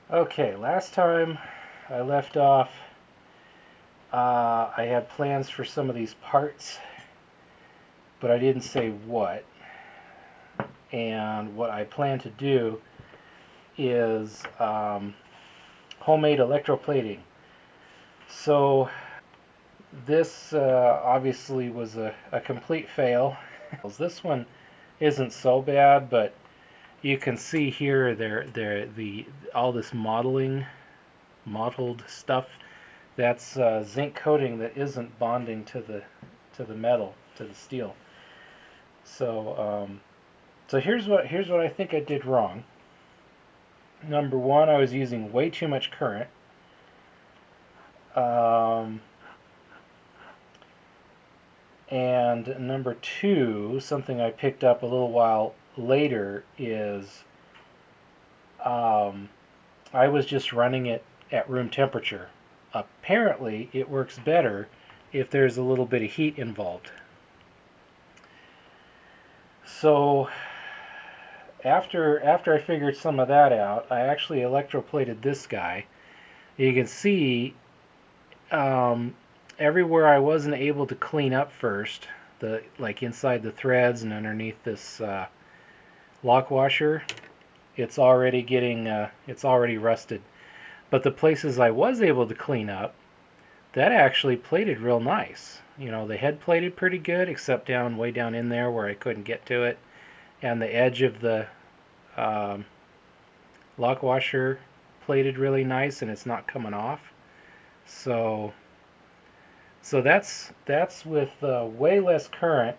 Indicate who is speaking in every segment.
Speaker 1: Okay, last time I left off, I had plans for some of these parts, but I didn't say what. And what I plan to do is homemade electroplating. So this obviously was a complete fail. This one isn't so bad, but you can see here the all this modeled stuff. That's zinc coating that isn't bonding to the metal, to the steel. So here's what I think I did wrong. Number one, I was using way too much current. And number two, something I picked up a little while later is I was just running it at room temperature. Apparently, it works better if there's a little bit of heat involved. So after I figured some of that out, I actually electroplated this guy. You can see everywhere I wasn't able to clean up first, like inside the threads and underneath this lock washer, it's already rusted. But the places I was able to clean up, that actually plated real nice. You know, the head plated pretty good, except way down in there where I couldn't get to it, and the edge of the lock washer plated really nice, and it's not coming off. So that's with way less current,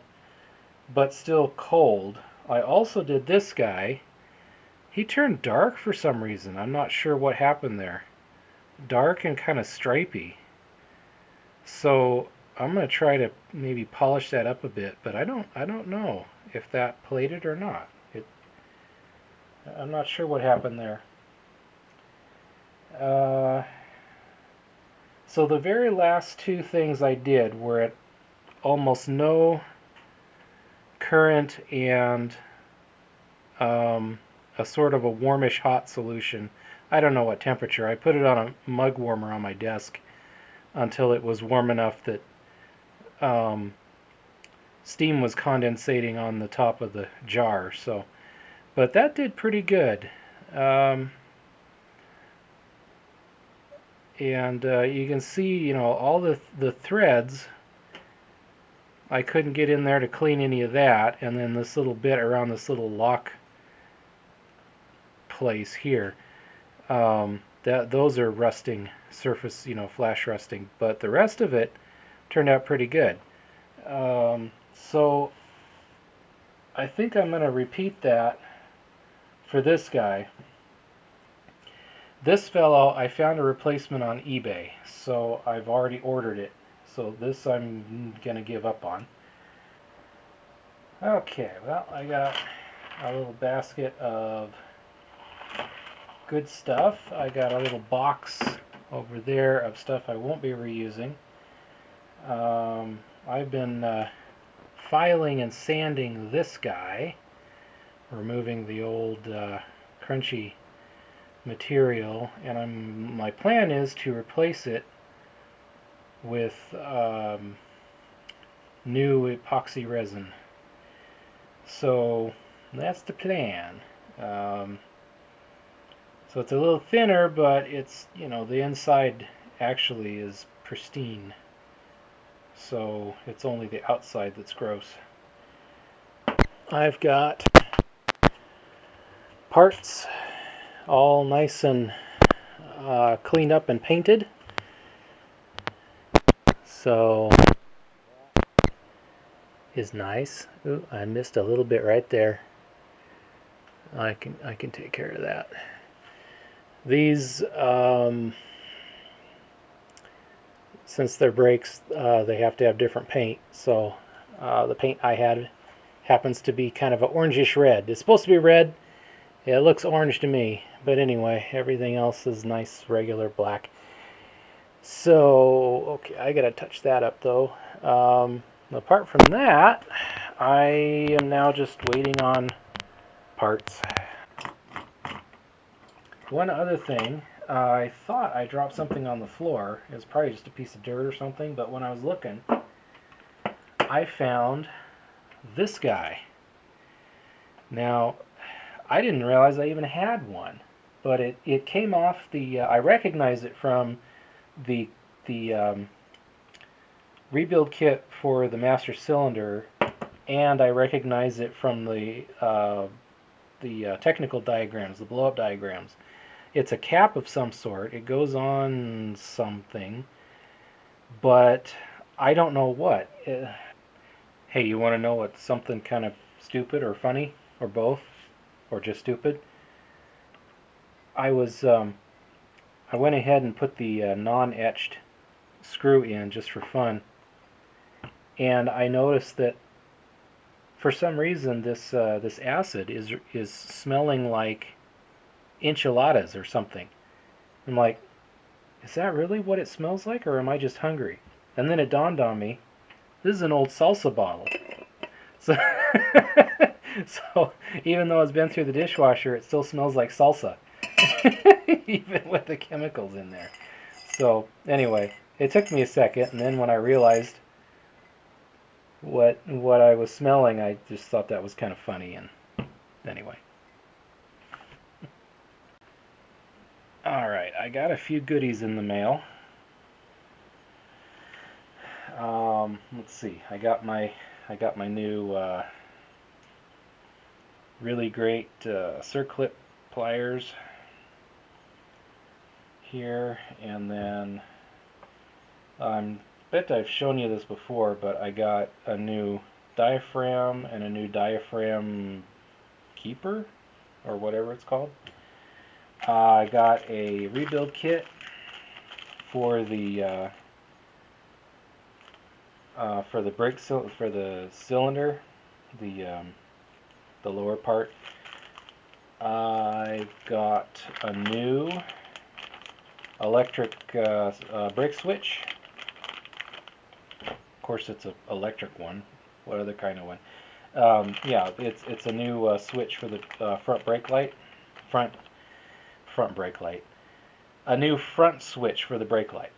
Speaker 1: but still cold. I also did this guy. He turned dark for some reason. I'm not sure what happened there. Dark and kind of stripy. So I'm going to try to maybe polish that up a bit, but I don't know if that plated or not. I'm not sure what happened there. So the very last two things I did were at almost no current and a sort of a warmish hot solution. I don't know what temperature. I put it on a mug warmer on my desk until it was warm enough that steam was condensating on the top of the jar. So, but that did pretty good. And you can see, you know, all the threads. I couldn't get in there to clean any of that, and then this little bit around this little lock place here, those are rusting surface, you know, flash rusting, but the rest of it turned out pretty good. So I think I'm going to repeat that for this guy. This fellow, I found a replacement on eBay, so I've already ordered it. So this I'm going to give up on. Okay, well, I got a little basket of good stuff. I got a little box over there of stuff I won't be reusing. I've been filing and sanding this guy, removing the old crunchy material, and my plan is to replace it with new epoxy resin. So that's the plan. So it's a little thinner, but it's, you know, the inside actually is pristine. So it's only the outside that's gross. I've got parts all nice and cleaned up and painted. So is nice. Ooh, I missed a little bit right there. I can take care of that. These since they're brakes, they have to have different paint. So the paint I had happens to be kind of an orangish red. It's supposed to be red. It looks orange to me, but anyway, everything else is nice regular black. So okay, I gotta touch that up though. Apart from that, I am now just waiting on parts. One other thing, I thought I dropped something on the floor. It was probably just a piece of dirt or something, but when I was looking, I found this guy. Now, I didn't realize I even had one, but it came off the. I recognized it from the the rebuild kit for the master cylinder, and I recognize it from the technical diagrams, the blow-up diagrams. It's a cap of some sort. It goes on something, but I don't know what. Hey, you want to know what's something kind of stupid or funny or both or just stupid? I was I went ahead and put the non-etched screw in just for fun, and I noticed that for some reason this acid is smelling like enchiladas or something. I'm like, is that really what it smells like, or am I just hungry? And then it dawned on me, this is an old salsa bottle. So, so even though it's been through the dishwasher, it still smells like salsa, even with the chemicals in there. So anyway, it took me a second, and then when I realized what I was smelling, I just thought that was kind of funny. And anyway, all right, I got a few goodies in the mail. Let's see. I got my new really great circlip pliers here, and then I bet I've shown you this before, but I got a new diaphragm and a new diaphragm keeper, or whatever it's called. I got a rebuild kit for the brake for the cylinder, the lower part. I've got a new electric brake switch. Of course, it's an electric one. What other kind of one? Yeah, it's a new switch for the front brake light. Front brake light. A new front switch for the brake light.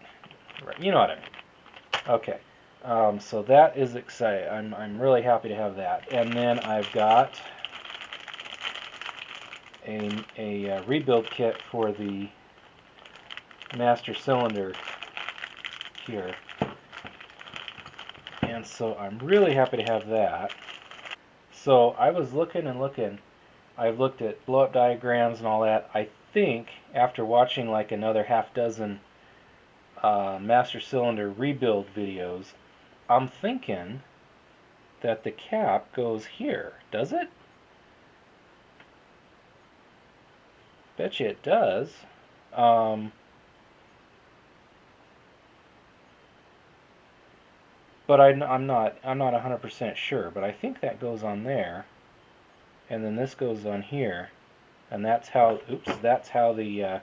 Speaker 1: Right, you know what I mean. Okay. So that is exciting. I'm really happy to have that. And then I've got a rebuild kit for the master cylinder here. And so I'm really happy to have that. So I was looking and looking. I've looked at blow-up diagrams and all that. I think after watching like another half dozen master cylinder rebuild videos, I'm thinking that the cap goes here. Does it? Bet you it does. But I'm not 100% sure. But I think that goes on there, and then this goes on here, and that's how. Oops, that's how the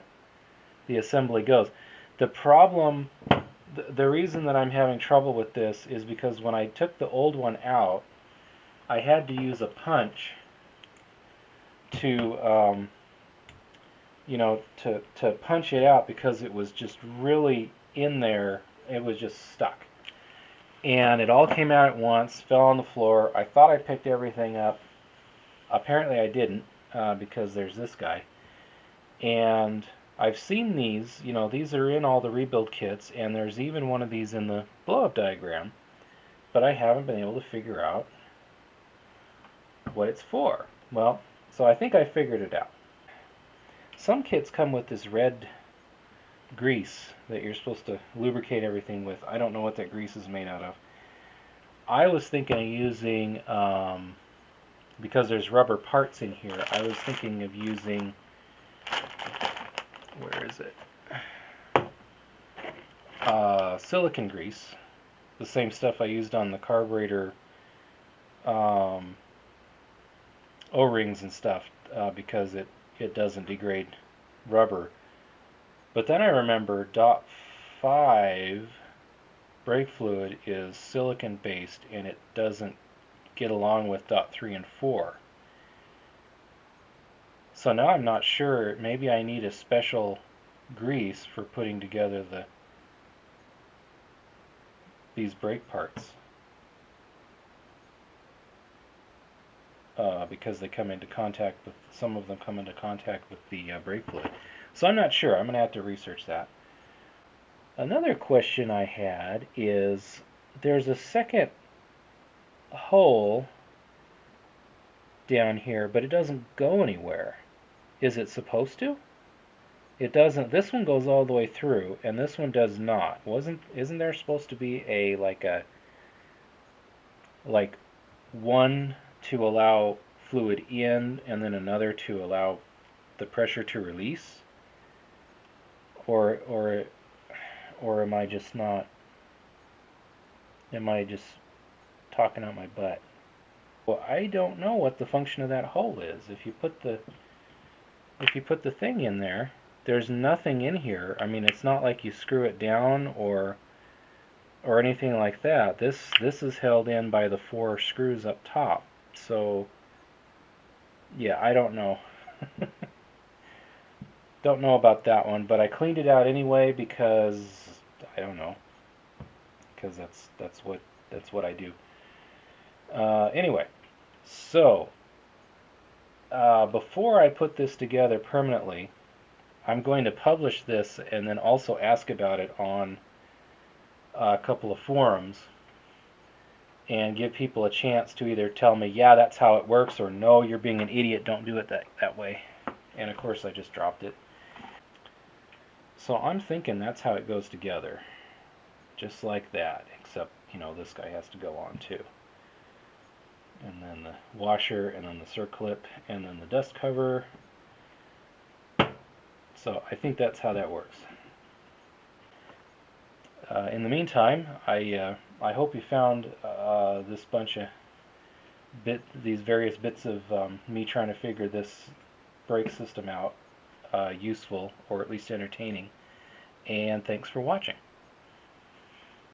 Speaker 1: assembly goes. The problem, the reason that I'm having trouble with this is because when I took the old one out, I had to use a punch to to punch it out because it was just really in there. It was just stuck. And it all came out at once, fell on the floor. I thought I picked everything up. Apparently I didn't, because there's this guy. And I've seen these, these are in all the rebuild kits, and there's even one of these in the blow-up diagram, but I haven't been able to figure out what it's for. Well, so I think I figured it out. Some kits come with this red grease that you're supposed to lubricate everything with. I don't know what that grease is made out of. I was thinking of using, because there's rubber parts in here, I was thinking of using, where is it? Silicone grease, the same stuff I used on the carburetor O-rings and stuff, because it doesn't degrade rubber. But then I remember DOT 5 brake fluid is silicone based, and it doesn't get along with DOT 3 and 4. So now I'm not sure, maybe I need a special grease for putting together these brake parts, because they come into contact with, some of them come into contact with the brake fluid. So I'm not sure, I'm going to have to research that. Another question I had is, there's a second hole down here, but it doesn't go anywhere. Is it supposed to? It doesn't. This one goes all the way through, and this one does not. Isn't there supposed to be a like one to allow fluid in and then another to allow the pressure to release? Or am I just not, am I just talking out my butt? Well, I don't know what the function of that hole is. If you put the thing in there, there's nothing in here. I mean, it's not like you screw it down or anything like that. This is held in by the 4 screws up top. So yeah, I don't know. Don't know about that one, but I cleaned it out anyway because I don't know, because that's what I do. Anyway, so before I put this together permanently, I'm going to publish this and then also ask about it on a couple of forums and give people a chance to either tell me, yeah, that's how it works, or no, you're being an idiot, don't do it that way. And of course, I just dropped it. So I'm thinking that's how it goes together. Just like that, except, this guy has to go on too. And then the washer, and then the circlip, and then the dust cover. So I think that's how that works. In the meantime, I hope you found this bunch of these various bits of me trying to figure this brake system out useful, or at least entertaining. And thanks for watching.